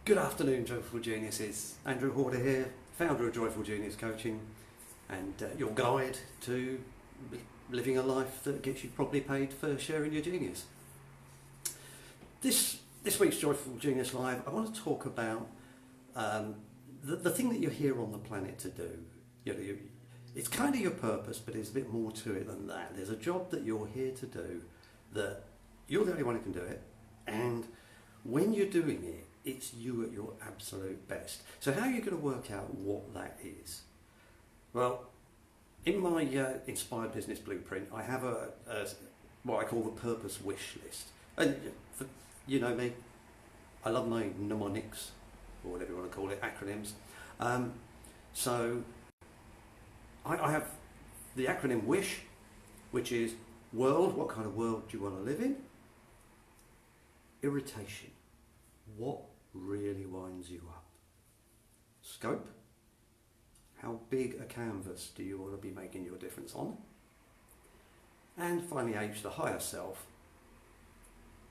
Good afternoon, Joyful Geniuses. Andrew Horder here, founder of Joyful Genius Coaching, and your guide to living a life that gets you properly paid for sharing your genius. This week's Joyful Genius Live, I want to talk about the thing that you're here on the planet to do. It's kind of your purpose, but there's a bit more to it than that. There's a job that you're here to do that you're the only one who can do it, and when you're doing it, it's you at your absolute best. So how are you going to work out what that is? Well, in my Inspired Business Blueprint, I have what I call the purpose wish list. And you know me, I love my mnemonics, or whatever you want to call it, acronyms. So I have the acronym WISH, which is world, what kind of world do you want to live in? Irritation, what really winds you up? Scope, how big a canvas do you want to be making your difference on? And finally H, the higher self,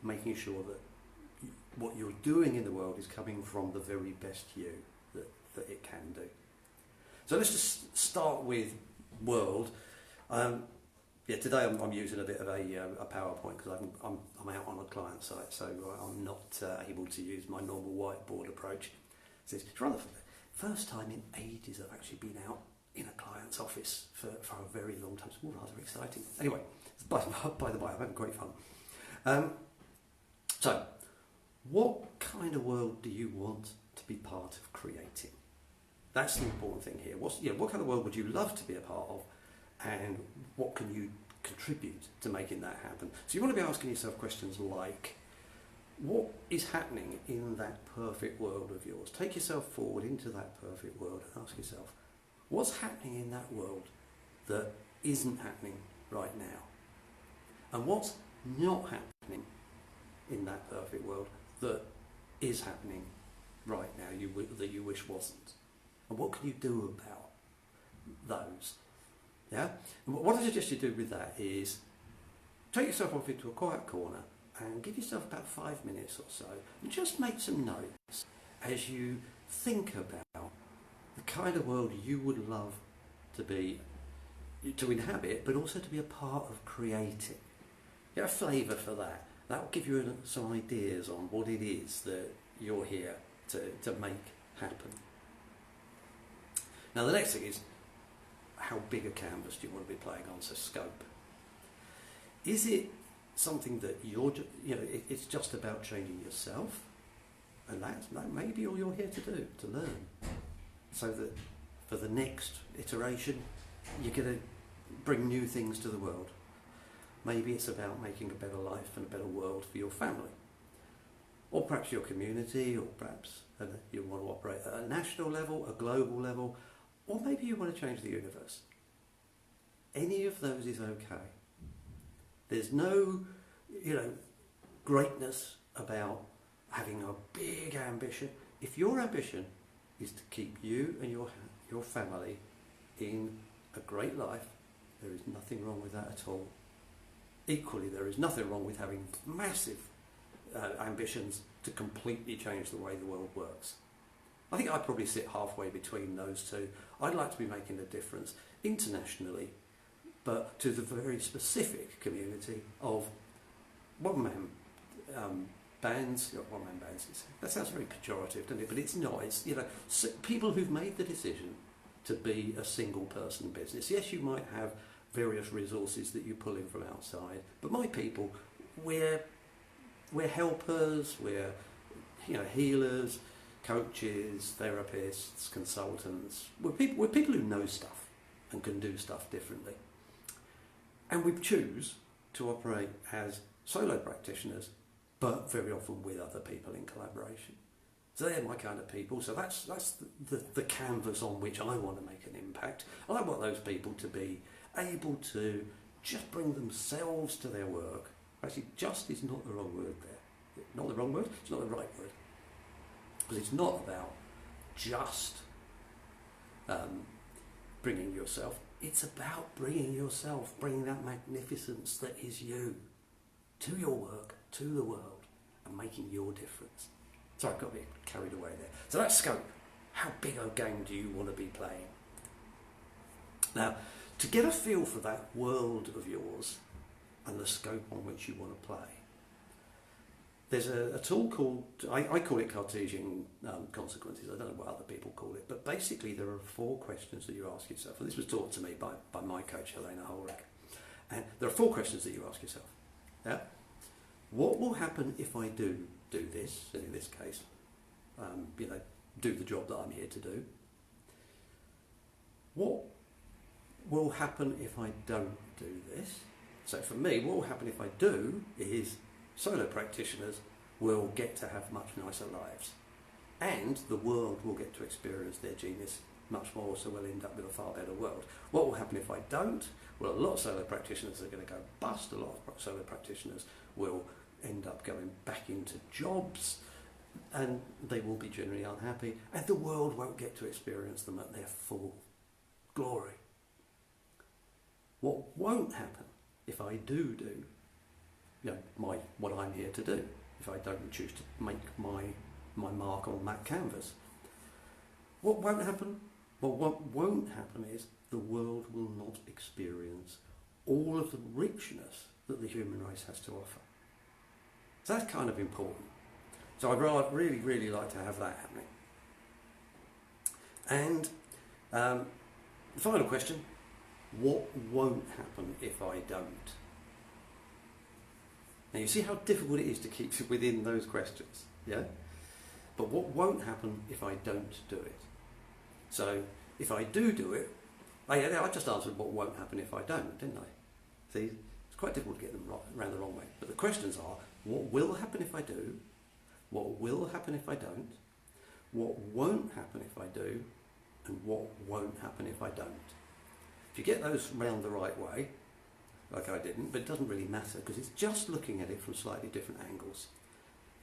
making sure that what you're doing in the world is coming from the very best you that it can do. So let's just start with world. Today I'm using a bit of a PowerPoint because I'm out on a client site, so I'm not able to use my normal whiteboard approach. So it's rather first time in ages I've actually been out in a client's office for a very long time. It's rather exciting. Anyway, by the way, I'm having great fun. So, what kind of world do you want to be part of creating? That's the important thing here. What kind of world would you love to be a part of? And what can you contribute to making that happen? So you want to be asking yourself questions like, what is happening in that perfect world of yours? Take yourself forward into that perfect world and ask yourself, what's happening in that world that isn't happening right now? And what's not happening in that perfect world that is happening right now that you wish wasn't? And what can you do about those? Yeah? And what I suggest you do with that is take yourself off into a quiet corner and give yourself about 5 minutes or so and just make some notes as you think about the kind of world you would love to inhabit, but also to be a part of creating. Get a flavour for that. That will give you some ideas on what it is that you're here to make happen. Now the next thing is, how big a canvas do you want to be playing on? So scope. Is it something that it's just about changing yourself? And that may be all you're here to do, to learn. So that for the next iteration, you're going to bring new things to the world. Maybe it's about making a better life and a better world for your family. Or perhaps your community, or perhaps you want to operate at a national level, a global level, or maybe you want to change the universe. Any of those is okay. There's no, greatness about having a big ambition. If your ambition is to keep you and your family in a great life, there is nothing wrong with that at all. Equally, there is nothing wrong with having massive ambitions to completely change the way the world works. I think I'd probably sit halfway between those two. I'd like to be making a difference internationally, but to the very specific community of one-man bands. One-man bands. That sounds very pejorative, doesn't it? But it's not. It's people who've made the decision to be a single-person business. Yes, you might have various resources that you pull in from outside, but my people, we're helpers. We're healers, coaches, therapists, consultants. We're people who know stuff and can do stuff differently. And we choose to operate as solo practitioners, but very often with other people in collaboration. So they're my kind of people. So that's the canvas on which I want to make an impact. I want those people to be able to just bring themselves to their work. Actually, just is not the wrong word there. Not the wrong word? It's not the right word. Because it's not about just bringing yourself. It's about bringing yourself, bringing that magnificence that is you to your work, to the world, and making your difference. Sorry, I got a bit carried away there. So that's scope. How big a game do you want to be playing? Now, to get a feel for that world of yours and the scope on which you want to play, there's a tool called, I call it Cartesian consequences. I don't know what other people call it, but basically there are 4 questions that you ask yourself. And this was taught to me by my coach, Helena Holrick. And there are 4 questions that you ask yourself. Yeah? What will happen if I do this, and in this case, do the job that I'm here to do? What will happen if I don't do this? So for me, what will happen if I do is solo practitioners will get to have much nicer lives, and the world will get to experience their genius much more, so we'll end up with a far better world. What will happen if I don't? Well, a lot of solo practitioners are going to go bust. A lot of solo practitioners will end up going back into jobs, and they will be generally unhappy, and the world won't get to experience them at their full glory. What won't happen if I do what I'm here to do, if I don't choose to make my mark on that canvas? What won't happen? Well, what won't happen is the world will not experience all of the richness that the human race has to offer. So that's kind of important. So I'd really, really like to have that happening. And the final question, what won't happen if I don't? Now you see how difficult it is to keep within those questions, yeah? But what won't happen if I don't do it? So if I do it, I just answered what won't happen if I don't, didn't I? See, it's quite difficult to get them around the wrong way. But the questions are, what will happen if I do? What will happen if I don't? What won't happen if I do? And what won't happen if I don't? If you get those round the right way, like I didn't, but it doesn't really matter because it's just looking at it from slightly different angles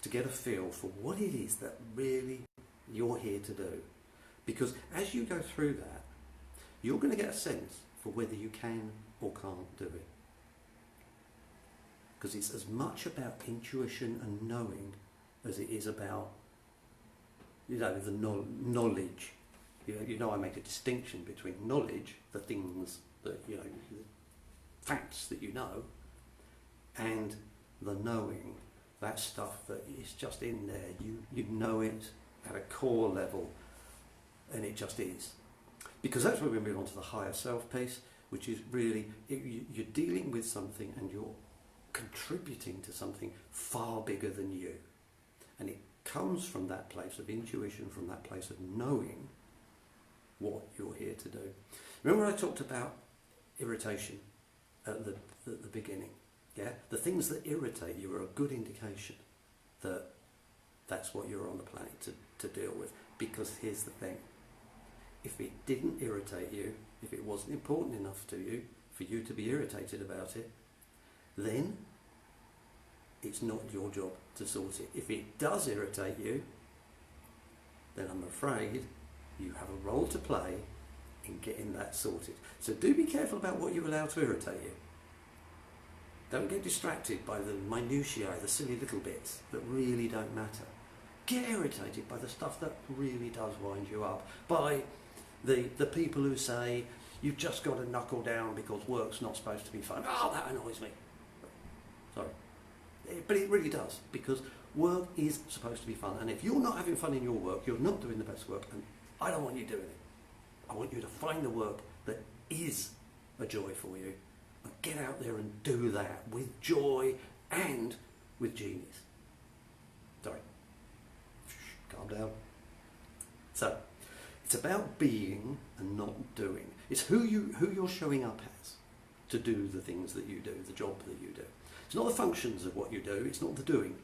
to get a feel for what it is that really you're here to do. Because as you go through that, you're going to get a sense for whether you can or can't do it. Because it's as much about intuition and knowing as it is about, the knowledge. I make a distinction between knowledge, the things that, the facts that you know, and the knowing, that stuff that is just in there. You know it at a core level, and it just is. Because that's where we move on to the higher self piece, which is really, you're dealing with something and you're contributing to something far bigger than you. And it comes from that place of intuition, from that place of knowing what you're here to do. Remember I talked about irritation at the beginning? Yeah? The things that irritate you are a good indication that that's what you're on the planet to deal with. Because here's the thing. If it didn't irritate you, if it wasn't important enough to you for you to be irritated about it, then it's not your job to sort it. If it does irritate you, then I'm afraid you have a role to play in getting that sorted. So do be careful about what you allow to irritate you. Don't get distracted by the minutiae, the silly little bits that really don't matter. Get irritated by the stuff that really does wind you up, by the people who say, you've just got to knuckle down because work's not supposed to be fun. Oh, that annoys me. Sorry. But it really does, because work is supposed to be fun. And if you're not having fun in your work, you're not doing the best work, and I don't want you doing it. I want you to find the work that is a joy for you, and get out there and do that with joy and with genius. Sorry. Calm down. So, it's about being and not doing. It's who you're showing up as to do the things that you do, the job that you do. It's not the functions of what you do, it's not the doing.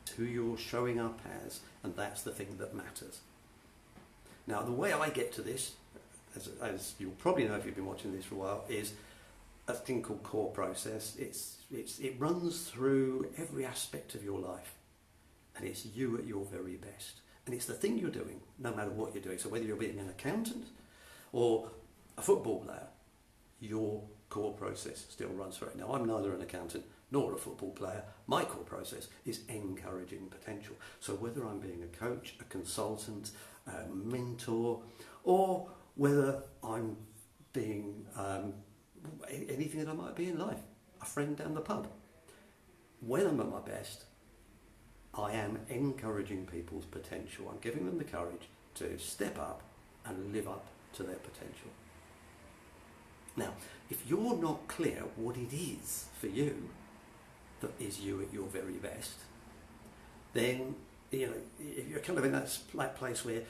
It's who you're showing up as, and that's the thing that matters. Now, the way I get to this, as you'll probably know if you've been watching this for a while, is a thing called core process. It runs through every aspect of your life, and it's you at your very best. And it's the thing you're doing, no matter what you're doing. So whether you're being an accountant or a football player, your core process still runs through it. Now, I'm neither an accountant nor a football player. My core process is encouraging potential. So whether I'm being a coach, a consultant, a mentor, or whether I'm being anything that I might be in life, a friend down the pub, when I'm at my best, I am encouraging people's potential. I'm giving them the courage to step up and live up to their potential. Now, if you're not clear what it is for you that is you at your very best, then if you're kind of in that place where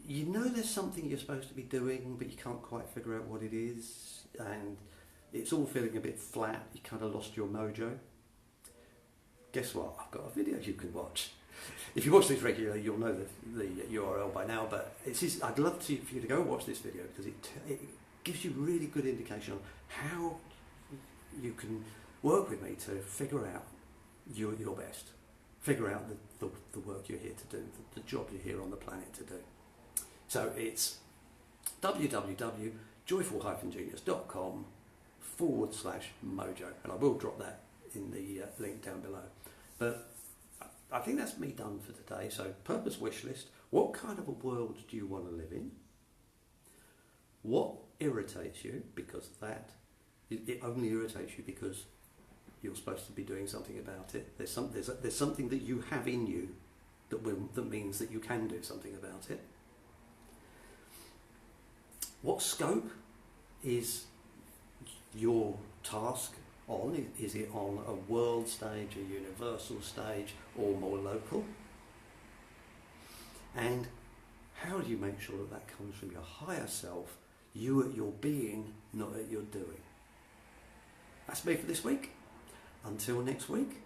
you know there's something you're supposed to be doing, but you can't quite figure out what it is, and it's all feeling a bit flat, you kind of lost your mojo. Guess what? I've got a video you can watch. If you watch this regularly, you'll know the URL by now, but I'd love for you to go and watch this video because it gives you really good indication on how you can work with me to figure out you at your best. Figure out the work you're here to do, the job you're here on the planet to do. So it's www.joyful-genius.com/mojo, and I will drop that in the link down below. But I think that's me done for today. So purpose wish list. What kind of a world do you want to live in? What irritates you? Because it only irritates you because you're supposed to be doing something about it. There's something that you have in you that means that you can do something about it. What scope is your task on? Is it on a world stage, a universal stage, or more local? And how do you make sure that comes from your higher self, you at your being, not at your doing? That's me for this week. Until next week,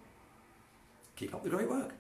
keep up the great work.